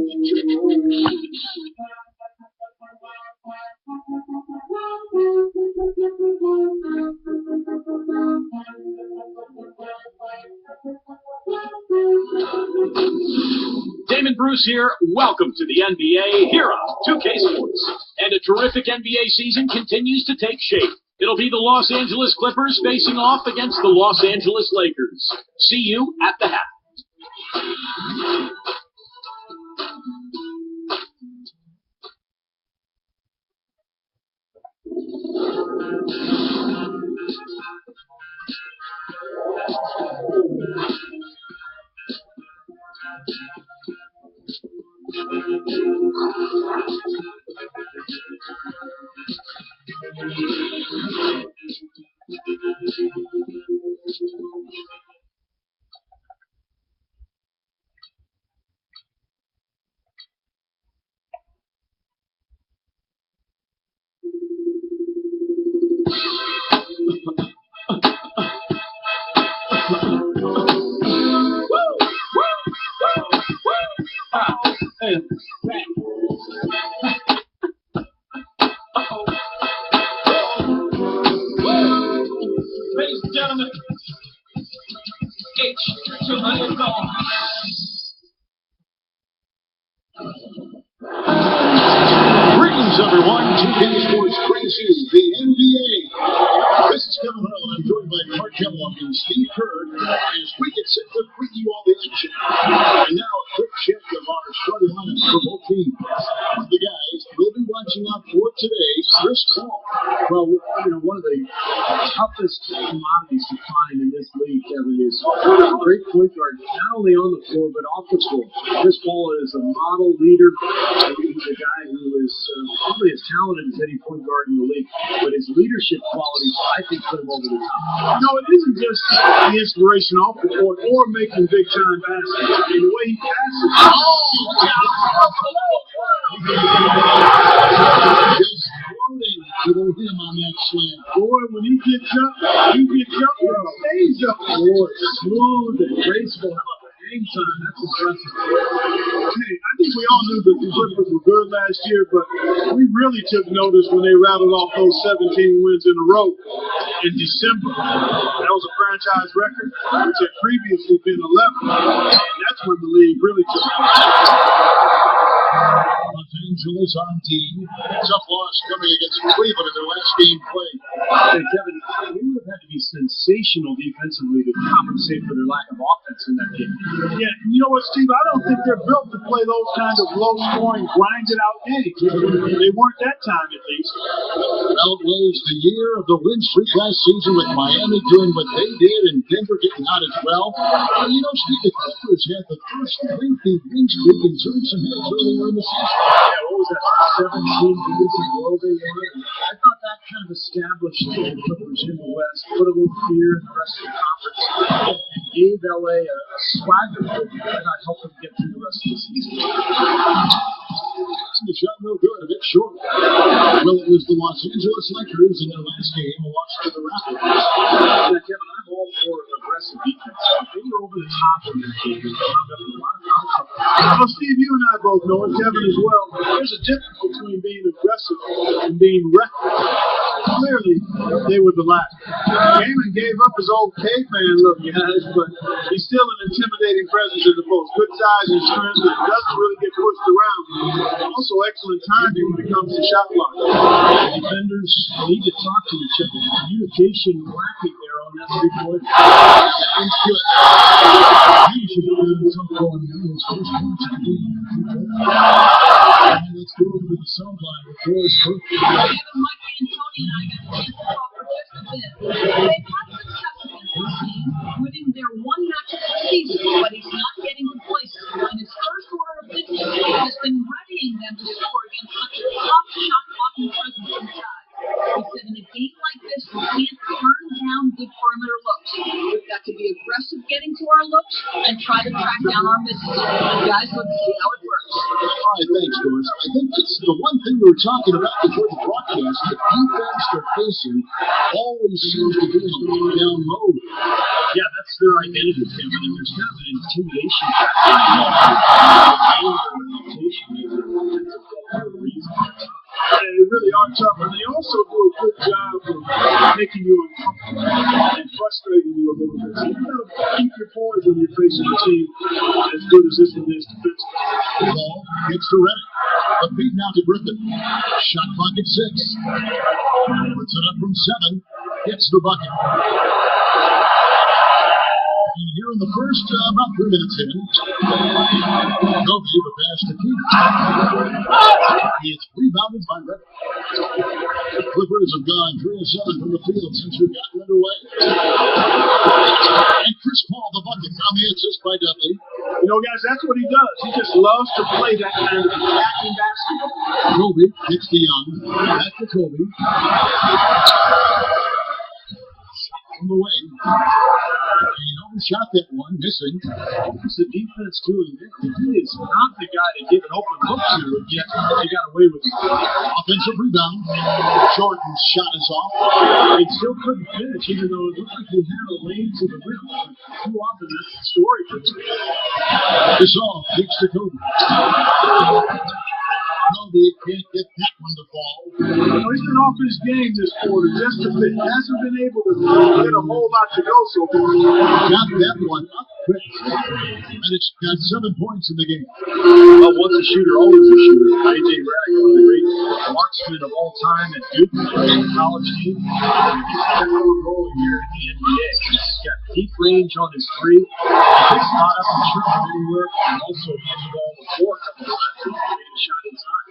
Damon Bruce here. Welcome to the NBA here on 2K Sports. And a terrific NBA season continues to take shape. It'll be the Los Angeles Clippers facing off against the Los Angeles Lakers. See you at the half. Ladies and gentlemen, H200 gone. Greetings, everyone. 2K Sports brings you the NBA. This is Kevin Hull, and I'm joined by PART1 and Steve Kerr as we get set to preview all the action. And now a quick check of our starting lineup for both teams. The guys we'll be watching out for today, Chris Paul. Well, one of the toughest commodities to find in this league, Kevin, is a great point guard, not only on the floor, but off the floor. Chris Paul is a model leader. He's a guy who is probably as talented as any point guard in the league, but his leadership qualities, I think, put him over the top. No, it isn't just the inspiration off the court or making big-time baskets. I mean, the way he passes. You don't hear him on that slam. Boy, when he gets up, bro. Stays up. Boy, smooth and graceful. How about the hang time? That's impressive. Hey, I think we all knew that the Clippers were good last year, but we really took notice when they rattled off those 17 wins in a row in December. That was a franchise record, which had previously been 11. That's when the league really took notice. Los Angeles on team. Tough loss coming against Cleveland in their last game played. Hey, Kevin, they would have had to be sensational defensively to compensate for their lack of offense in that game. Yeah, you know what, Steve? I don't think they're built to play those kind of low-scoring, grinded-out games. They weren't that time, at least. Well, it was the year of the win streak last season with Miami doing what they did and Denver getting hot as well. And Steve, the Clippers had the first lengthy win streak and turned some heads earlier in the season. Yeah, what was that, 17 games in a row they won? I thought that kind of established the Clippers in the West, put a little fear in the rest of the conference, and gave LA a swagger that I helped them get through the rest of the season. The shot no good, a bit short. Well, it was the Los Angeles Lakers in their last game, a loss to the Raptors. Now, Kevin, I'm all for aggressive defense. They were over the top in this game. They wound up in a lot of foul trouble. Well, Steve, you and I both know it, Kevin as well. There's a difference between being aggressive and being reckless. Clearly, they were the latter. Gaiman gave up his old caveman look, guys, but he's still an intimidating presence in the post. Good size and strength and doesn't really get pushed around. Also, excellent timing when it comes to shot blocking. Defenders need to talk to each other. Communication lacking there on that three-point. He should have been some going on his first points of the game. Let's go over to the sideline with Forrest Cook. Winning their one match of the season, but he's not getting complacent. And his first order of business has been readying them to score against such a tough shot-blocking presence inside. He said in a game like this, we can't turn down good perimeter looks. We've got to be aggressive getting to our looks and try to track down our misses. Guys, let's see how it works. All right, thanks, Doris. I think it's the one thing we were talking about before the broadcast. The defense they're facing always seems to be in a down mode. Yeah, that's their identity, Kevin, and there's kind of an intimidation factor. tough, and they also do a good job of making you uncomfortable and frustrating you a little bit. So you gotta keep your poise when you're facing a team as good as this one is defensively. Ball gets to Reddick. A feed now to Griffin. Shot clock at 6. Puts it up from 7. Gets the bucket. Here in the first, about 3 minutes in, Kobe, the pass to Keith. It's rebounded by Reddick. The Clippers have gone 3 of 7 from the field since we've gotten underway. And Chris Paul, the bucket, on the assist by Dudley. You know, guys, that's what he does. He just loves to play that kind of attacking basketball. Kobe hits the Young. Back to Kobe. On the way. He overshot that one, missing. It's the defense, too. He is not the guy to give an open look to, and yet he got away with it. Offensive rebound. Jordan's shot is off. He still couldn't finish, even though it looked like he had a lane to the rim. Too often, that's the story for him. Gasol kicks to Kobe. Kobe can't get that one to fall. You know, he's been off his game this quarter just a bit. Hasn't been able to get a whole lot to go so far. Got that one up quick. And it's got 7 points in the game. Well, once a shooter, always a shooter. A.J. Redick, one of the great marksmen of all time at Duke, in the college team. He's got a role here in the NBA. He's got deep range on his three. He can spot up and shoot from anywhere, and also hit the ball before a couple of times. He made a shot inside.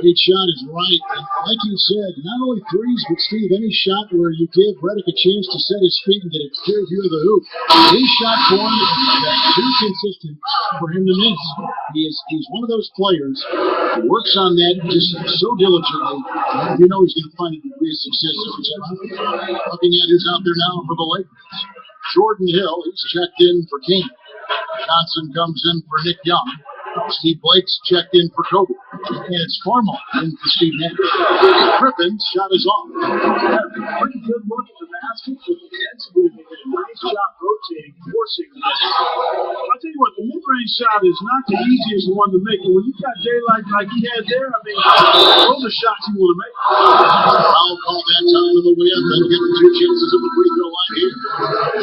Each shot is right. And like you said, not only threes, but Steve, any shot where you give Redick a chance to set his feet and get a clear view of the hoop. These shot forms are too consistent for him to miss. He's one of those players who works on that just so diligently. You know he's going to find a degree of success every time. Looking at who's out there now for the Lakers. Jordan Hill, he's checked in for King. Johnson comes in for Nick Young. Steve Blake's checked in for Kobe. And it's Farmall in for Steve Nash. Griffin's shot is off. Pretty good look at the basket, but defensively they did a nice job rotating, forcing the I'll tell you what, the mid-range shot is not the easiest one to make. And when you've got daylight like he had there, I mean, those are shots you want to make. I'll call that time of the win. They'll get the 2 chances of the free throw line here.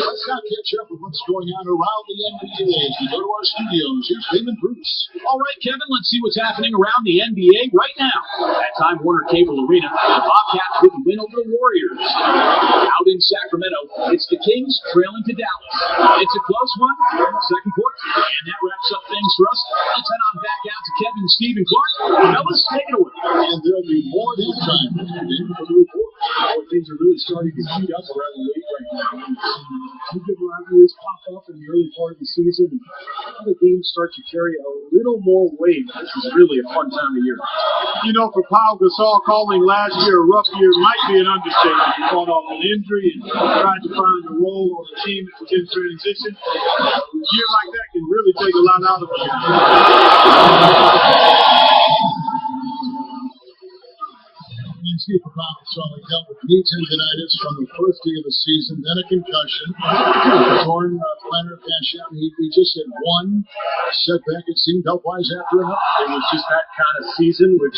Let's now catch up with what's going on around the NBA as we go to our studios. Here's Damon Bruce. All right, Kevin, let's see what's happening around the NBA right now. At Time Warner Cable Arena, the Bobcats with a win over the Warriors. Out in Sacramento, it's the Kings trailing to Dallas. It's a close one, second quarter, and that wraps up things for us. Let's head on back out to Kevin, Steve, and Clark. Fellas, take it away. And there'll be more this time for the report. things are really starting to heat up around the league right now. Two good rivalries pop up in the early part of the season, and other games start to carry a little more weight. This is really a fun time of year. You know, for Pau Gasol, calling last year a rough year might be an understatement. He fought off an injury and tried to find a role on the team that was in transition. A year like that can really take a lot out of him. You see for Pau Gasol, he dealt with knee tendonitis from the first day of the season, then a concussion, torn plantar fascia. He just had one setback, it seemed, health-wise after another. It was just that kind of season, which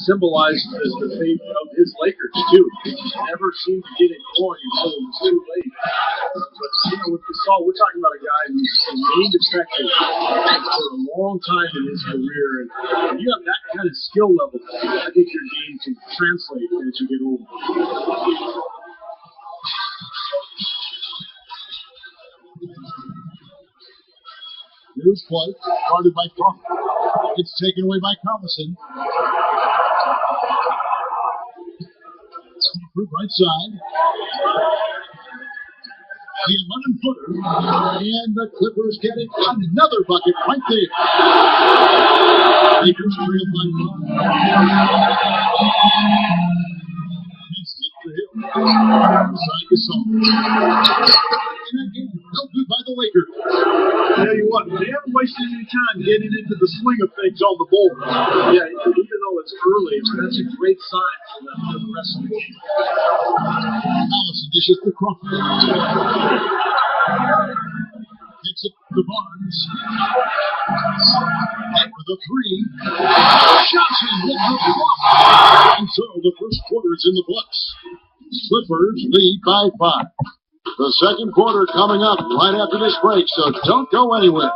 symbolized the fate of his Lakers, too. He never seemed to get it going until it was too late. But, you know, with Gasol, we're talking about a guy who's remained effective for a long time in his career. And when you have that kind of skill level, I think your game can translate as you get older. Here's play, guarded by Crawford. It's taken away by Collison. Right side. The 11-footer. And the Clippers get it. Another bucket right there. Lakers trail by 5. Side Gasol. And again, no good by the Lakers. Tell you what, they haven't wasted any time getting into the swing of things on the board. Yeah, even though it's early, that's a great sign for the rest of the game. Allison dishes to Crawford. Picks it to Barnes. And for the three. Johnson with the block. And so the first quarter is in the books. Clippers lead by 5. The second quarter coming up right after this break, so don't go anywhere.